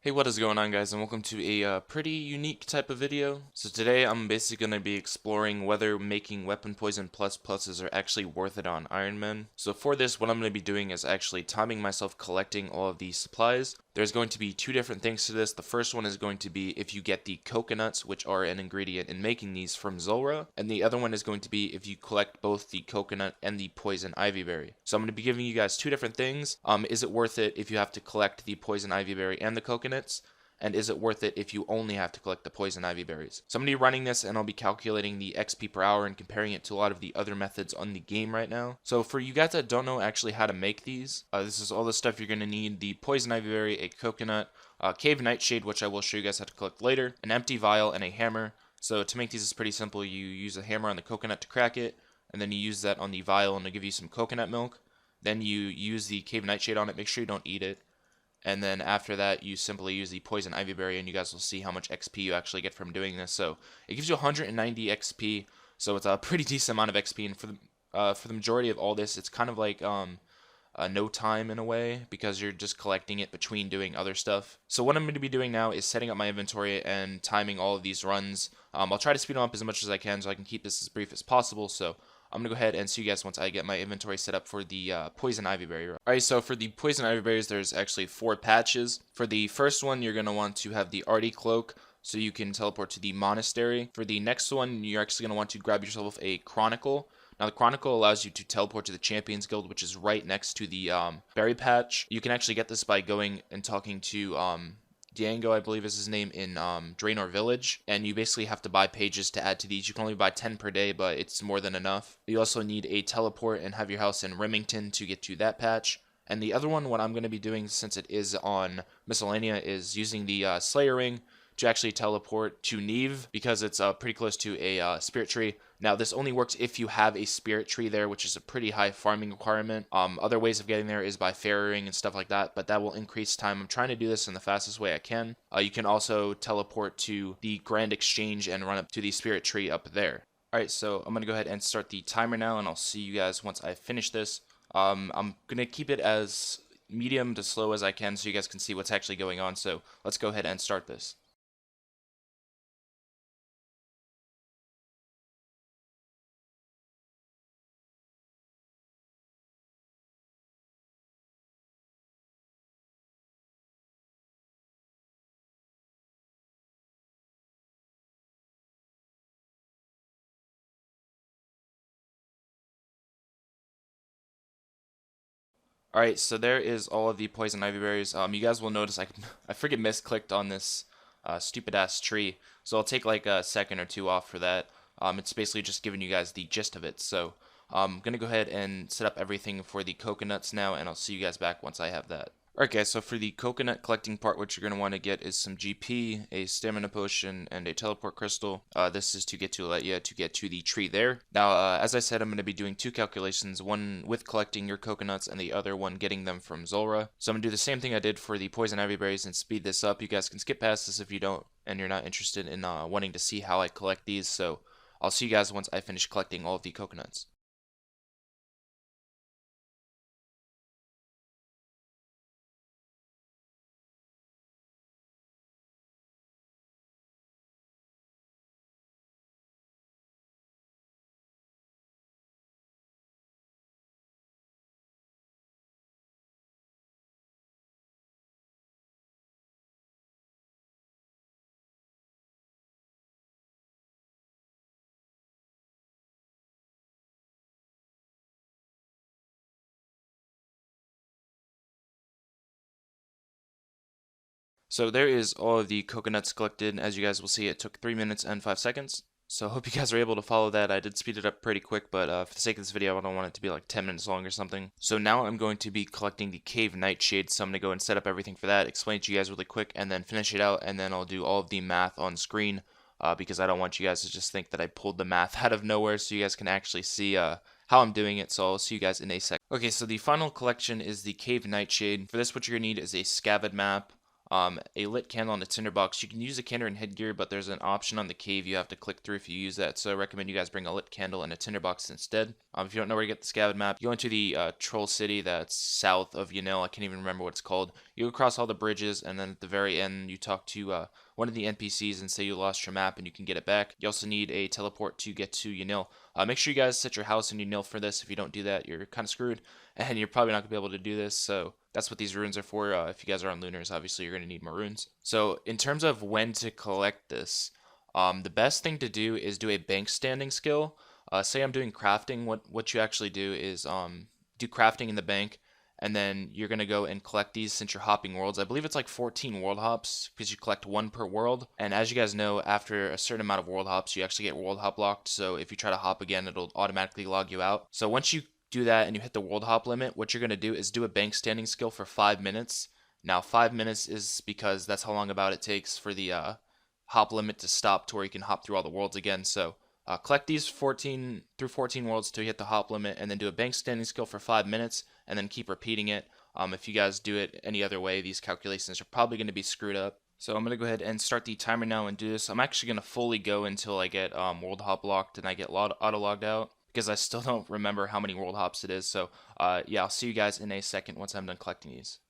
Hey, what is going on, guys, and welcome to a pretty unique type of video. So today I'm basically going to be exploring whether making weapon poison pluses are actually worth it on Ironman. So for this, what I'm going to be doing is actually timing myself collecting all of these supplies. There's going to be two different things to this. The first one is going to be if you get the coconuts, which are an ingredient in making these from Zulrah, and the other one is going to be if you collect both the coconut and the poison ivy berry. So I'm going to be giving you guys two different things. Is it worth it if you have to collect the poison ivy berry and the coconut? And is it worth it if you only have to collect the poison ivy berries? So I'm going to be running this and I'll be calculating the XP per hour and comparing it to a lot of the other methods on the game right now. So for you guys that don't know actually how to make these, this is all the stuff you're going to need: the poison ivy berry, a coconut, cave nightshade, which I will show you guys how to collect later, an empty vial, and a hammer. So to make these is pretty simple. You use a hammer on the coconut to crack it, and then you use that on the vial and to give you some coconut milk. Then you use the cave nightshade on it. Make sure you don't eat it. And then after that, you simply use the poison ivy berry, and you guys will see how much XP you actually get from doing this. So it gives you 190 XP, so it's a pretty decent amount of XP. And for the majority of all this, it's kind of like no time in a way, because you're just collecting it between doing other stuff. So what I'm going to be doing now is setting up my inventory and timing all of these runs. I'll try to speed them up as much as I can so I can keep this as brief as possible. So I'm going to go ahead and see you guys once I get my inventory set up for the poison ivy berry. Alright, so for the poison ivy berries, there's actually 4 patches. For the first one, you're going to want to have the Arty cloak, so you can teleport to the monastery. For the next one, you're actually going to want to grab yourself a chronicle. Now, the chronicle allows you to teleport to the Champions Guild, which is right next to the berry patch. You can actually get this by going and talking to Diango, I believe is his name, in Draenor Village, and you basically have to buy pages to add to these. You can only buy 10 per day, but it's more than enough. You also need a teleport and have your house in Remington to get to that patch. And the other one, what I'm going to be doing since it is on Miscellanea, is using the Slayer Ring to actually teleport to Neve, because it's pretty close to a spirit tree. Now, this only works if you have a spirit tree there, which is a pretty high farming requirement. Other ways of getting there is by ferrying and stuff like that, but that will increase time. I'm trying to do this in the fastest way I can. You can also teleport to the Grand Exchange and run up to the spirit tree up there. Alright, so I'm going to go ahead and start the timer now, and I'll see you guys once I finish this. I'm going to keep it as medium to slow as I can so you guys can see what's actually going on, so let's go ahead and start this. Alright, so there is all of the poison ivy berries. You guys will notice I freaking misclicked on this stupid ass tree, so I'll take like a second or two off for that. It's basically just giving you guys the gist of it. So I'm gonna go ahead and set up everything for the coconuts now, and I'll see you guys back once I have that. Alright guys, so for the coconut collecting part, what you're going to want to get is some GP, a stamina potion, and a teleport crystal. This is to get to the tree there. Now, as I said, I'm going to be doing 2 calculations, one with collecting your coconuts and the other one getting them from Zulrah. So I'm going to do the same thing I did for the poison ivy berries and speed this up. You guys can skip past this if you don't, and you're not interested in wanting to see how I collect these. So I'll see you guys once I finish collecting all of the coconuts. So there is all of the coconuts collected. As you guys will see, it took 3 minutes and 5 seconds. So I hope you guys are able to follow that. I did speed it up pretty quick, but for the sake of this video, I don't want it to be like 10 minutes long or something. So now I'm going to be collecting the cave nightshade, so I'm going to go and set up everything for that, explain it to you guys really quick, and then finish it out, and then I'll do all of the math on screen, because I don't want you guys to just think that I pulled the math out of nowhere, so you guys can actually see how I'm doing it. So I'll see you guys in a sec. Okay, so the final collection is the cave nightshade. For this, what you're going to need is a scabbard map. a lit candle and a tinderbox. You can use a candle and headgear, but there's an option on the cave you have to click through if you use that. So I recommend you guys bring a lit candle and a tinderbox instead. If you don't know where to get the Scavad map, you go into the troll city that's south of Yanil. I can't even remember what it's called. You go across all the bridges, and then at the very end, you talk to one of the NPCs and say you lost your map and you can get it back. You also need a teleport to get to Yanil. Make sure you guys set your house in Yanil for this. If you don't do that, you're kind of screwed, and you're probably not going to be able to do this, so that's what these runes are for. If you guys are on Lunars, obviously you're going to need more runes. So in terms of when to collect this, the best thing to do is do a bank standing skill. Say I'm doing crafting, what you actually do is do crafting in the bank, and then you're going to go and collect these since you're hopping worlds. I believe it's like 14 world hops because you collect one per world. And as you guys know, after a certain amount of world hops, you actually get world hop locked. So if you try to hop again, it'll automatically log you out. So once you do that and you hit the world hop limit, what you're going to do is do a bank standing skill for 5 minutes. Now 5 minutes is because that's how long about it takes for the hop limit to stop to where you can hop through all the worlds again. So collect these 14 worlds to hit the hop limit, and then do a bank standing skill for 5 minutes, and then keep repeating it. If you guys do it any other way, these calculations are probably going to be screwed up. So I'm going to go ahead and start the timer now and do this. I'm actually going to fully go until I get world hop locked and I get auto logged out, because I still don't remember how many world hops it is. So yeah, I'll see you guys in a second once I'm done collecting these.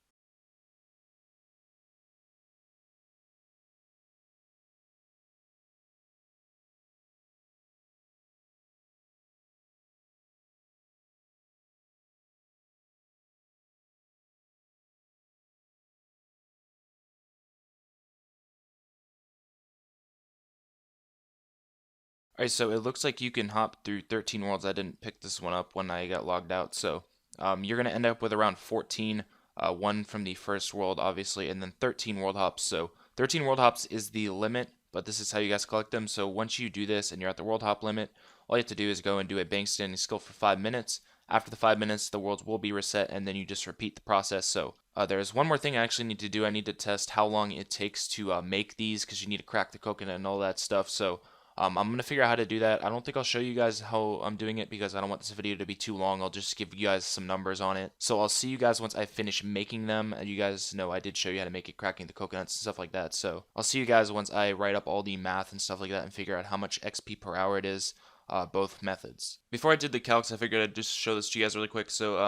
Alright, so it looks like you can hop through 13 worlds. I didn't pick this one up when I got logged out. So you're going to end up with around 14, one from the first world, obviously, and then 13 world hops. So 13 world hops is the limit, but this is how you guys collect them. So once you do this and you're at the world hop limit, all you have to do is go and do a bank standing skill for 5 minutes. After the 5 minutes, the worlds will be reset, and then you just repeat the process. So there's one more thing I actually need to do. I need to test how long it takes to make these, because you need to crack the coconut and all that stuff. So I'm going to figure out how to do that. I don't think I'll show you guys how I'm doing it because I don't want this video to be too long. I'll just give you guys some numbers on it. So I'll see you guys once I finish making them. You guys know I did show you how to make it, cracking the coconuts and stuff like that. So I'll see you guys once I write up all the math and stuff like that and figure out how much XP per hour it is, both methods. Before I did the calcs, I figured I'd just show this to you guys really quick. So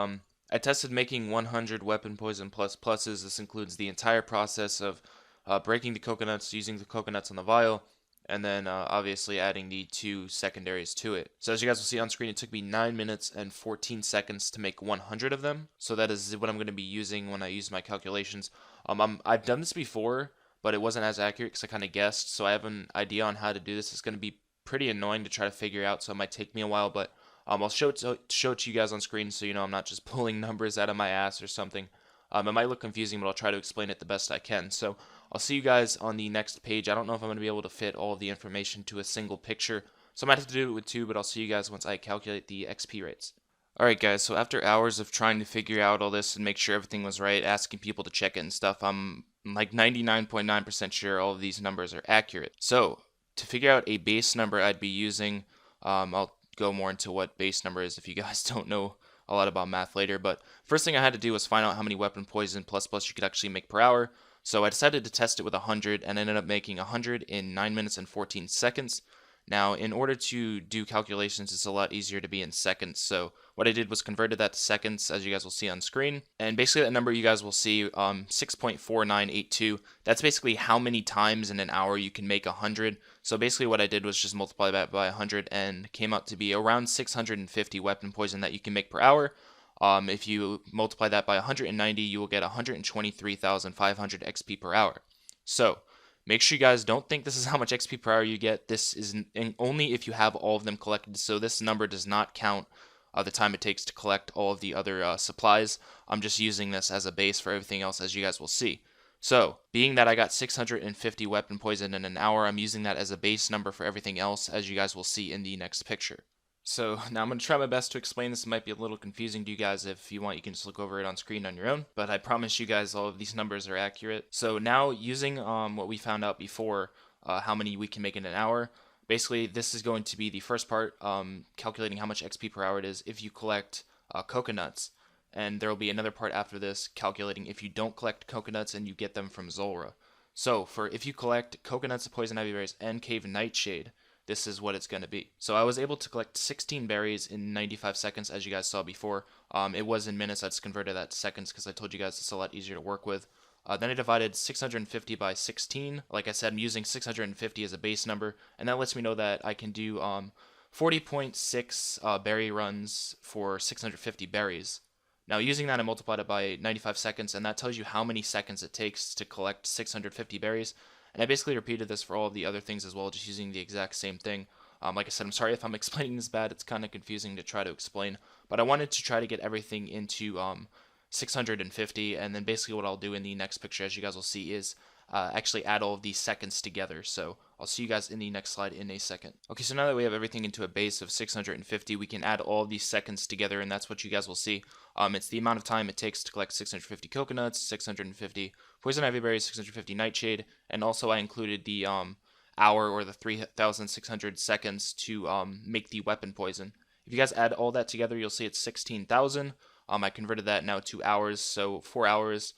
I tested making 100 weapon poison pluses. This includes the entire process of breaking the coconuts, using the coconuts on the vial, and then obviously adding the 2 secondaries to it. So as you guys will see on screen, it took me 9 minutes and 14 seconds to make 100 of them. So that is what I'm going to be using when I use my calculations. I've done this before, but it wasn't as accurate because I kind of guessed. So I have an idea on how to do this. It's going to be pretty annoying to try to figure out, so it might take me a while, but I'll show it to you guys on screen so you know I'm not just pulling numbers out of my ass or something. It might look confusing, but I'll try to explain it the best I can. So I'll see you guys on the next page. I don't know if I'm going to be able to fit all of the information to a single picture, so I might have to do it with 2, but I'll see you guys once I calculate the XP rates. Alright guys, so after hours of trying to figure out all this and make sure everything was right, asking people to check it and stuff, I'm like 99.9% sure all of these numbers are accurate. So to figure out a base number I'd be using, I'll go more into what base number is if you guys don't know a lot about math later, but first thing I had to do was find out how many weapon poison plus you could actually make per hour. So I decided to test it with 100 and ended up making 100 in 9 minutes and 14 seconds. Now, in order to do calculations, it's a lot easier to be in seconds. So what I did was converted that to seconds, as you guys will see on screen. And basically that number you guys will see, 6.4982, that's basically how many times in an hour you can make 100. So basically what I did was just multiply that by 100 and came out to be around 650 weapon poison that you can make per hour. If you multiply that by 190, you will get 123,500 XP per hour. So make sure you guys don't think this is how much XP per hour you get. This is only if you have all of them collected. So this number does not count the time it takes to collect all of the other supplies. I'm just using this as a base for everything else, as you guys will see. So being that I got 650 weapon poison in an hour, I'm using that as a base number for everything else, as you guys will see in the next picture. So now I'm going to try my best to explain this. It might be a little confusing to you guys. If you want, you can just look over it on screen on your own, but I promise you guys all of these numbers are accurate. So now using what we found out before, how many we can make in an hour, basically this is going to be the first part, calculating how much XP per hour it is if you collect coconuts. and there will be another part after this calculating if you don't collect coconuts and you get them from Zulrah. So for if you collect coconuts, poison ivy berries, and cave nightshade, this is what it's going to be. So I was able to collect 16 berries in 95 seconds, as you guys saw before. It was in minutes. I just converted that to seconds because I told you guys it's a lot easier to work with. Then I divided 650 by 16. Like I said, I'm using 650 as a base number, and that lets me know that I can do 40.6 berry runs for 650 berries. Now, using that, I multiplied it by 95 seconds, and that tells you how many seconds it takes to collect 650 berries. And I basically repeated this for all of the other things as well, just using the exact same thing. Like I said, I'm sorry if I'm explaining this bad. It's kind of confusing to try to explain. But I wanted to try to get everything into 650, and then basically what I'll do in the next picture, as you guys will see, is actually add all of these seconds together. So I'll see you guys in the next slide in a second. Okay, so now that we have everything into a base of 650, we can add all of these seconds together, and that's what you guys will see. It's the amount of time it takes to collect 650 coconuts, 650 poison ivy berries, 650 nightshade, and also I included the hour or the 3,600 seconds to make the weapon poison. If you guys add all that together, you'll see it's 16,000. I converted that now to hours, so 4 hours.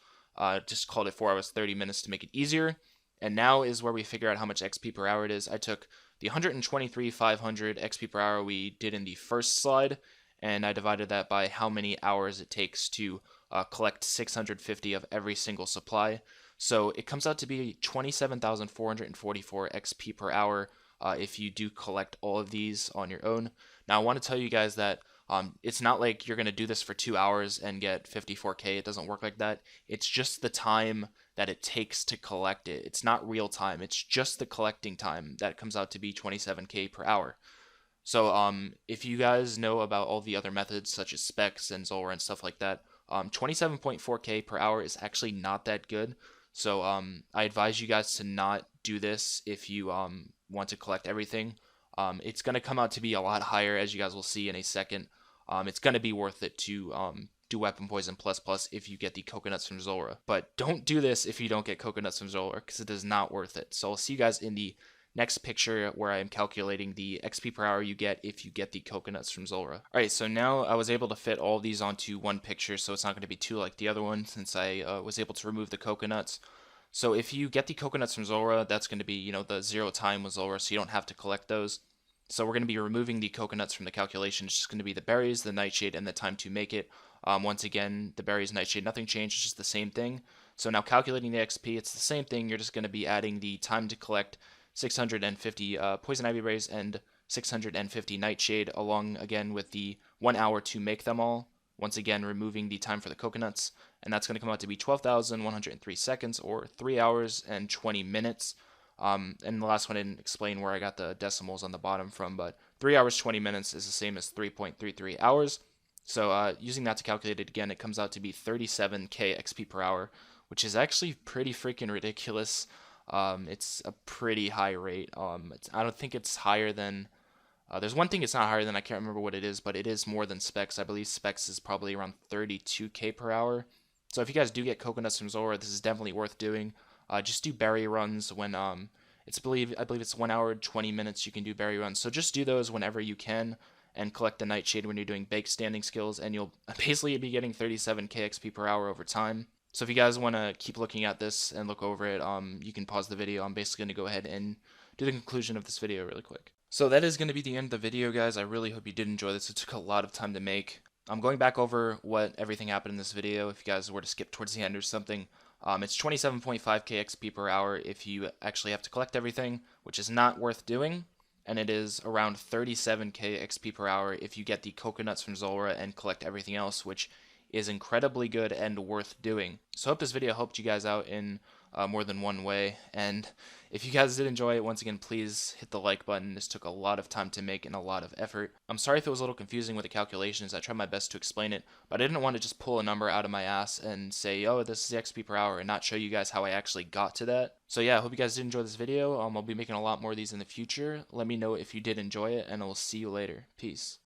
Just called it 4 hours 30 minutes to make it easier. And now is where we figure out how much XP per hour it is. I took the 123,500 XP per hour we did in the first slide, and I divided that by how many hours it takes to collect 650 of every single supply. So it comes out to be 27,444 XP per hour if you do collect all of these on your own. Now I want to tell you guys that it's not like you're going to do this for 2 hours and get 54k. It doesn't work like that. It's just the time that it takes to collect it. It's not real time. It's just the collecting time that comes out to be 27k per hour. So if you guys know about all the other methods such as specs and Zulrah and stuff like that, 27.4k per hour is actually not that good. So I advise you guys to not do this if you want to collect everything. It's going to come out to be a lot higher, as you guys will see in a second. It's going to be worth it to do Weapon Poison plus if you get the coconuts from Zulrah. But don't do this if you don't get coconuts from Zulrah, because it is not worth it. So I'll see you guys in the next picture where I am calculating the XP per hour you get if you get the coconuts from Zulrah. Alright, so now I was able to fit all these onto one picture, so it's not going to be two like the other one, since I was able to remove the coconuts. So if you get the coconuts from Zulrah, that's going to be, you know, the 0 time with Zulrah, so you don't have to collect those. So we're going to be removing the coconuts from the calculation. It's just going to be the berries, the nightshade, and the time to make it. Once again, the berries, nightshade, nothing changed. It's just the same thing. So now calculating the XP, it's the same thing. You're just going to be adding the time to collect 650 poison ivy berries and 650 nightshade, along again with the 1 hour to make them all. Once again, removing the time for the coconuts, and that's going to come out to be 12,103 seconds, or 3 hours and 20 minutes. And the last one I didn't explain where I got the decimals on the bottom from, but 3 hours 20 minutes is the same as 3.33 hours. So using that to calculate it again, it comes out to be 37k XP per hour, which is actually pretty freaking ridiculous. It's a pretty high rate. I don't think it's higher than... there's one thing it's not higher than, I can't remember what it is, but it is more than specs. I believe specs is probably around 32k per hour. So if you guys do get coconuts from Zulrah, this is definitely worth doing. Just do berry runs when I believe it's 1 hour 20 minutes you can do berry runs. So just do those whenever you can, and collect the nightshade when you're doing bake standing skills, and you'll basically be getting 37k XP per hour over time. So if you guys want to keep looking at this and look over it, you can pause the video. I'm basically going to go ahead and do the conclusion of this video really quick. So that is going to be the end of the video, guys. I really hope you did enjoy this. It took a lot of time to make. I'm going back over what everything happened in this video. If you guys were to skip towards the end or something, it's 27.5k XP per hour if you actually have to collect everything, which is not worth doing. And it is around 37k XP per hour if you get the coconuts from Zulrah and collect everything else, which is incredibly good and worth doing. So I hope this video helped you guys out in more than one way, and if you guys did enjoy it, once again, please hit the like button. This took a lot of time to make and a lot of effort. I'm sorry if it was a little confusing with the calculations. I tried my best to explain it, but I didn't want to just pull a number out of my ass and say, oh, this is the XP per hour, and not show you guys how I actually got to that. So yeah, I hope you guys did enjoy this video. I'll be making a lot more of these in the future. Let me know if you did enjoy it, and I will see you later. Peace.